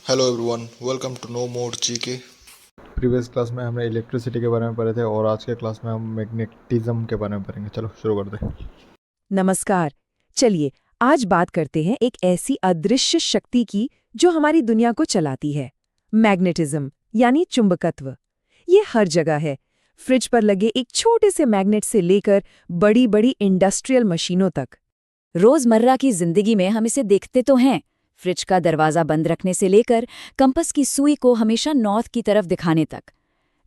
Hello everyone, welcome to no more GK. Previous class में हमने electricity के बारे में पढ़े थे और आज के क्लास में हम मैग्नेटिज्म के बारे में पढ़ेंगे। चलो शुरू करते हैं। नमस्कार। चलिए आज बात करते हैं एक ऐसी अदृश्य शक्ति की जो हमारी दुनिया को चलाती है। मैग्नेटिज्म यानी चुंबकत्व। ये हर जगह है। फ्रिज पर लगे एक छोटे से मैग्नेट से लेकर बड़ी बड़ी इंडस्ट्रियल मशीनों तक। रोजमर्रा की जिंदगी में हम इसे देखते तो हैं। फ्रिज का दरवाजा बंद रखने से लेकर कंपास की सुई को हमेशा नॉर्थ की तरफ दिखाने तक।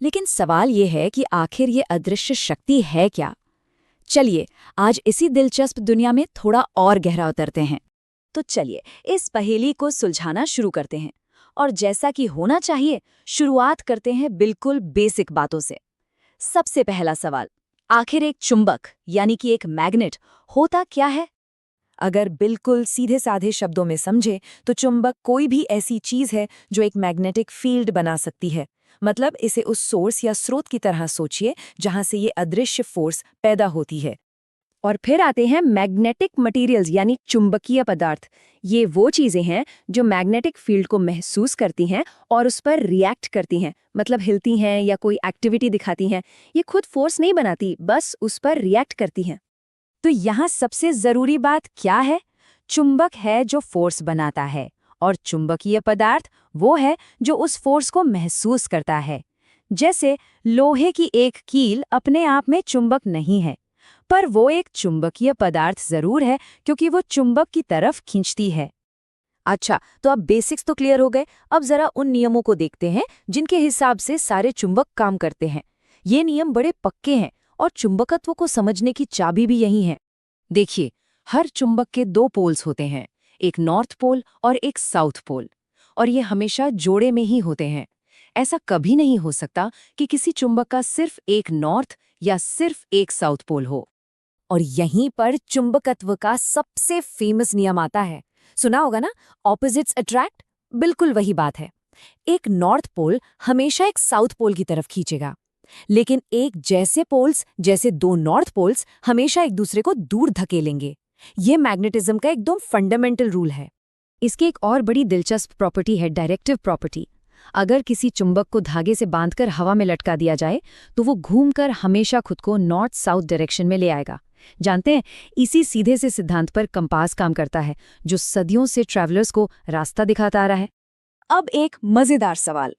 लेकिन सवाल ये है कि आखिर ये अदृश्य शक्ति है क्या? चलिए आज इसी दिलचस्प दुनिया में थोड़ा और गहरा उतरते हैं। तो चलिए इस पहेली को सुलझाना शुरू करते हैं। और जैसा कि होना चाहिए, शुरुआत करते हैं बिल्कुल बेसिक बातों से। सबसे पहला सवाल, आखिर एक चुंबक यानी कि एक मैग्नेट होता क्या है? अगर बिल्कुल सीधे साधे शब्दों में समझे तो चुंबक कोई भी ऐसी चीज है जो एक मैग्नेटिक फील्ड बना सकती है। मतलब इसे उस सोर्स या स्रोत की तरह सोचिए जहां से ये अदृश्य फोर्स पैदा होती है। और फिर आते हैं मैग्नेटिक मटेरियल्स यानी चुंबकीय पदार्थ। ये वो चीजें हैं जो मैग्नेटिक फील्ड को महसूस करती हैं और उस पर रिएक्ट करती हैं, मतलब हिलती हैं या कोई एक्टिविटी दिखाती हैं। ये खुद फोर्स नहीं बनाती, बस उस पर रिएक्ट करती हैं। तो यहाँ सबसे जरूरी बात क्या है? चुंबक है जो फोर्स बनाता है, और चुंबकीय पदार्थ वो है जो उस फोर्स को महसूस करता है। जैसे लोहे की एक कील अपने आप में चुंबक नहीं है, पर वो एक चुंबकीय पदार्थ जरूर है क्योंकि वो चुंबक की तरफ खींचती है। अच्छा, तो अब बेसिक्स तो क्लियर हो गए। अब जरा उन नियमों को देखते हैं जिनके हिसाब से सारे चुंबक काम करते हैं। ये नियम बड़े पक्के हैं और चुंबकत्व को समझने की चाबी भी यही है। देखिए, हर चुंबक के दो पोल्स होते हैं, एक नॉर्थ पोल और एक साउथ पोल, और ये हमेशा जोड़े में ही होते हैं। ऐसा कभी नहीं हो सकता कि किसी चुंबक का सिर्फ एक नॉर्थ या सिर्फ एक साउथ पोल हो। और यहीं पर चुंबकत्व का सबसे फेमस नियम आता है। सुना होगा ना, ऑपोजिट्स अट्रैक्ट। बिल्कुल वही बात है। एक नॉर्थ पोल हमेशा एक साउथ पोल की तरफ खींचेगा, लेकिन एक जैसे पोल्स जैसे दो नॉर्थ पोल्स हमेशा एक दूसरे को दूर धकेलेंगे। ये मैग्नेटिज्म का एकदम फंडामेंटल रूल है। इसकी एक और बड़ी दिलचस्प प्रॉपर्टी है, डायरेक्टिव प्रॉपर्टी। अगर किसी चुंबक को धागे से बांधकर हवा में लटका दिया जाए तो वो घूमकर हमेशा खुद को नॉर्थ साउथ डायरेक्शन में ले आएगा। जानते हैं, इसी सीधे से सिद्धांत पर कंपास काम करता है, जो सदियों से ट्रैवलर्स को रास्ता दिखाता आ रहा है। अब एक मजेदार सवाल,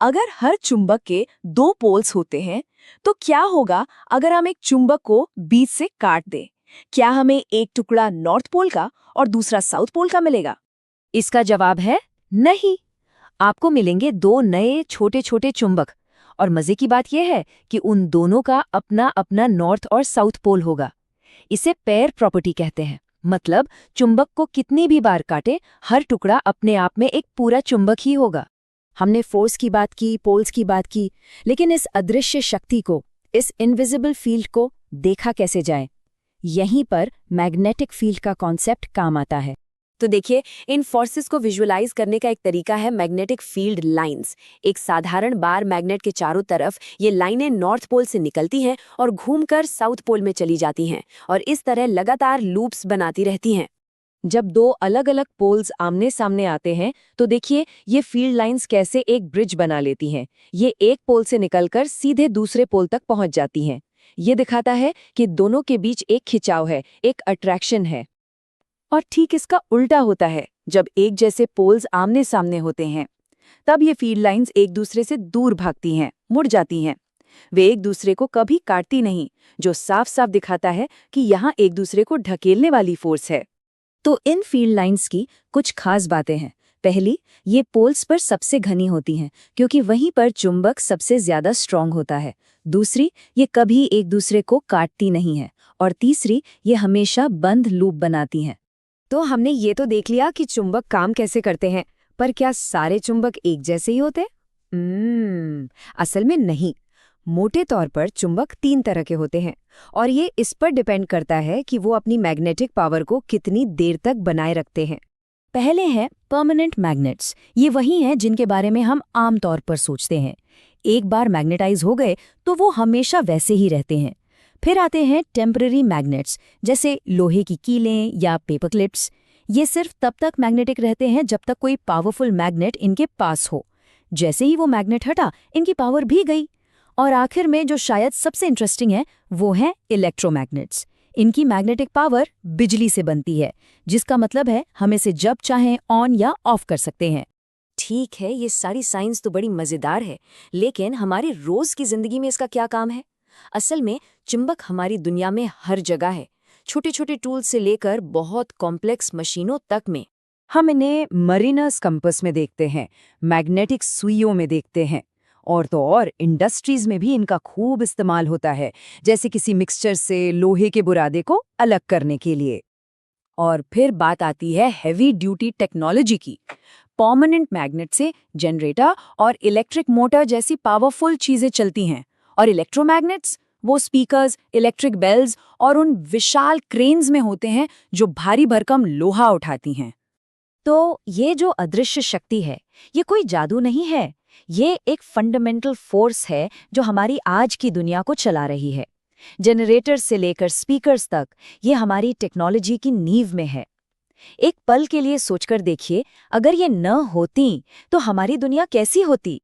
अगर हर चुंबक के दो पोल्स होते हैं तो क्या होगा अगर हम एक चुंबक को बीच से काट दें? क्या हमें एक टुकड़ा नॉर्थ पोल का और दूसरा साउथ पोल का मिलेगा? इसका जवाब है नहीं। आपको मिलेंगे दो नए छोटे छोटे चुंबक, और मजे की बात यह है कि उन दोनों का अपना अपना नॉर्थ और साउथ पोल होगा। इसे पेयर प्रॉपर्टी कहते हैं। मतलब चुंबक को कितनी भी बार काटे, हर टुकड़ा अपने आप में एक पूरा चुंबक ही होगा। हमने फोर्स की बात की, पोल्स की बात की, लेकिन इस अदृश्य शक्ति को, इस इनविजिबल फील्ड को देखा कैसे जाए? यहीं पर मैग्नेटिक फील्ड का कॉन्सेप्ट काम आता है। तो देखिए, इन फोर्सेस को विजुअलाइज करने का एक तरीका है मैग्नेटिक फील्ड लाइंस। एक साधारण बार मैग्नेट के चारों तरफ ये लाइनें नॉर्थ पोल से निकलती हैं और घूमकर साउथ पोल में चली जाती हैं, और इस तरह लगातार लूप्स बनाती रहती हैं। जब दो अलग अलग पोल्स आमने सामने आते हैं तो देखिए ये फील्ड लाइंस कैसे एक ब्रिज बना लेती हैं। ये एक पोल से निकलकर सीधे दूसरे पोल तक पहुंच जाती हैं। ये दिखाता है कि दोनों के बीच एक खिंचाव है, एक अट्रैक्शन है। और ठीक इसका उल्टा होता है। जब एक जैसे पोल्स आमने सामने होते हैं तब ये फील्ड लाइंस एक दूसरे से दूर भागती हैं, मुड़ जाती हैं। वे एक दूसरे को कभी काटती नहीं, जो साफ साफ दिखाता है कि यहाँ एक दूसरे को ढकेलने वाली फोर्स है। तो इन फील्ड लाइंस की कुछ खास बातें हैं। पहली, ये पोल्स पर सबसे घनी होती हैं क्योंकि वहीं पर चुंबक सबसे ज्यादा स्ट्रांग होता है। दूसरी, ये कभी एक दूसरे को काटती नहीं है। और तीसरी, ये हमेशा बंद लूप बनाती हैं। तो हमने ये तो देख लिया कि चुंबक काम कैसे करते हैं, पर क्या सारे चुंबक एक जैसे ही होते? असल में नहीं। मोटे तौर पर चुंबक तीन तरह के होते हैं, और ये इस पर डिपेंड करता है कि वो अपनी मैग्नेटिक पावर को कितनी देर तक बनाए रखते हैं। पहले हैं परमानेंट मैग्नेट्स। ये वही हैं जिनके बारे में हम आम तौर पर सोचते हैं। एक बार मैग्नेटाइज हो गए तो वो हमेशा वैसे ही रहते हैं। फिर आते हैं टेम्पररी मैग्नेट्स, जैसे लोहे की कीलें या पेपर क्लिप्स। ये सिर्फ तब तक मैग्नेटिक रहते हैं जब तक कोई पावरफुल मैग्नेट इनके पास हो। जैसे ही वो मैग्नेट हटा, इनकी पावर भी गई। और आखिर में जो शायद सबसे इंटरेस्टिंग है, वो है इलेक्ट्रोमैग्नेट्स। इनकी मैग्नेटिक पावर बिजली से बनती है, जिसका मतलब है हम इसे जब चाहें ऑन या ऑफ कर सकते हैं। ठीक है, ये सारी साइंस तो बड़ी मजेदार है, लेकिन हमारी रोज की जिंदगी में इसका क्या काम है? असल में चुंबक हमारी दुनिया में हर जगह है, छोटे छोटे टूल से लेकर बहुत कॉम्प्लेक्स मशीनों तक में। हम इन्हें मरीनर्स कंपस में देखते हैं, मैग्नेटिक सुइयों में देखते हैं, और तो और इंडस्ट्रीज में भी इनका खूब इस्तेमाल होता है, जैसे किसी मिक्सचर से लोहे के बुरादे को अलग करने के लिए। और फिर बात आती है हैवी ड्यूटी टेक्नोलॉजी की। परमानेंट मैग्नेट से जनरेटर और इलेक्ट्रिक मोटर जैसी पावरफुल चीजें चलती हैं, और इलेक्ट्रोमैग्नेट्स वो स्पीकर्स, इलेक्ट्रिक बेल्स और उन विशाल क्रेन्स में होते हैं जो भारी भरकम लोहा उठाती हैं। तो ये जो अदृश्य शक्ति है, ये कोई जादू नहीं है, ये एक फंडामेंटल फोर्स है जो हमारी आज की दुनिया को चला रही है। जनरेटर से लेकर स्पीकर्स तक ये हमारी टेक्नोलॉजी की नींव में है। एक पल के लिए सोचकर देखिए, अगर ये न होती तो हमारी दुनिया कैसी होती?